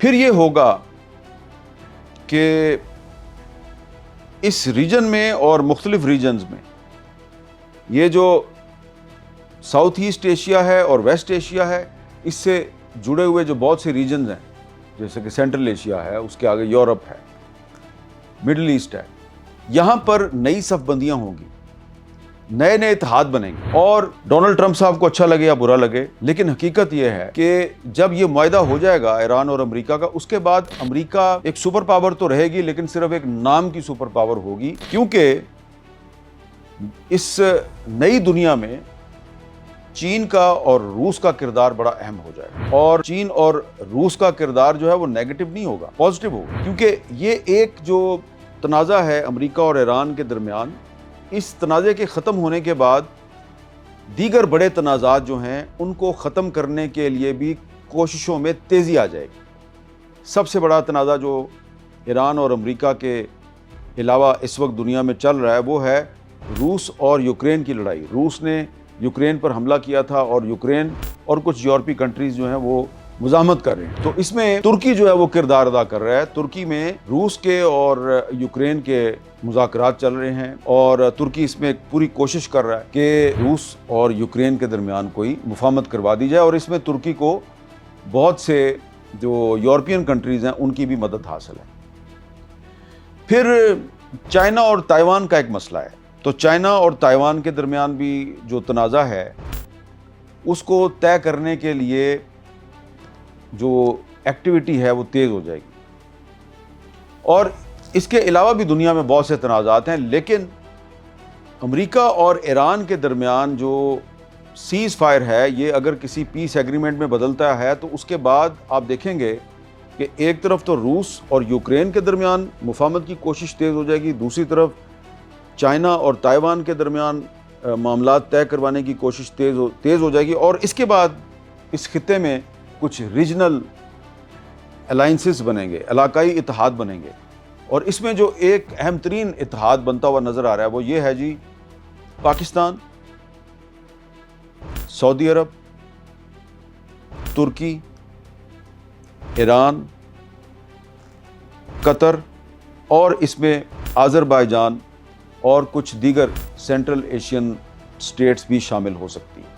پھر یہ ہوگا کہ اس ریجن میں اور مختلف ریجنز میں یہ جو ساؤتھ ایسٹ ایشیا ہے اور ویسٹ ایشیا ہے، اس سے جڑے ہوئے جو بہت سے ریجنز ہیں، جیسے کہ سینٹرل ایشیا ہے، اس کے آگے یورپ ہے، مڈل ایسٹ ہے، یہاں پر نئی صف بندیاں ہوں گی، نئے نئے اتحاد بنیں گے۔ اور ڈونلڈ ٹرمپ صاحب کو اچھا لگے یا برا لگے، لیکن حقیقت یہ ہے کہ جب یہ معاہدہ ہو جائے گا ایران اور امریکہ کا، اس کے بعد امریکہ ایک سپر پاور تو رہے گی، لیکن صرف ایک نام کی سپر پاور ہوگی، کیونکہ اس نئی دنیا میں چین کا اور روس کا کردار بڑا اہم ہو جائے گا۔ اور چین اور روس کا کردار جو ہے وہ نیگیٹو نہیں ہوگا، پازیٹو ہوگا، کیونکہ یہ ایک جو تنازع ہے امریکہ اور ایران کے درمیان، اس تنازع کے ختم ہونے کے بعد دیگر بڑے تنازعات جو ہیں ان کو ختم کرنے کے لیے بھی کوششوں میں تیزی آ جائے گی۔ سب سے بڑا تنازع جو ایران اور امریکہ کے علاوہ اس وقت دنیا میں چل رہا ہے وہ ہے روس اور یوکرین کی لڑائی۔ روس نے یوکرین پر حملہ کیا تھا اور یوکرین اور کچھ یورپی کنٹریز جو ہیں وہ مزاحمت کر رہے ہیں، تو اس میں ترکی جو ہے وہ کردار ادا کر رہا ہے۔ ترکی میں روس کے اور یوکرین کے مذاکرات چل رہے ہیں، اور ترکی اس میں پوری کوشش کر رہا ہے کہ روس اور یوکرین کے درمیان کوئی مفاہمت کروا دی جائے، اور اس میں ترکی کو بہت سے جو یورپین کنٹریز ہیں ان کی بھی مدد حاصل ہے۔ پھر چائنا اور تائیوان کا ایک مسئلہ ہے، تو چائنا اور تائیوان کے درمیان بھی جو تنازع ہے اس کو طے کرنے کے لیے جو ایکٹیویٹی ہے وہ تیز ہو جائے گی۔ اور اس کے علاوہ بھی دنیا میں بہت سے تنازعات ہیں، لیکن امریکہ اور ایران کے درمیان جو سیز فائر ہے یہ اگر کسی پیس ایگریمنٹ میں بدلتا ہے تو اس کے بعد آپ دیکھیں گے کہ ایک طرف تو روس اور یوکرین کے درمیان مفاہمت کی کوشش تیز ہو جائے گی، دوسری طرف چائنا اور تائیوان کے درمیان معاملات طے کروانے کی کوشش تیز ہو جائے گی، اور اس کے بعد اس خطے میں کچھ ریجنل الائنسز بنیں گے، علاقائی اتحاد بنیں گے۔ اور اس میں جو ایک اہم ترین اتحاد بنتا ہوا نظر آ رہا ہے وہ یہ ہے جی، پاکستان، سعودی عرب، ترکی، ایران، قطر، اور اس میں آذربائیجان اور کچھ دیگر سینٹرل ایشین اسٹیٹس بھی شامل ہو سکتی ہیں۔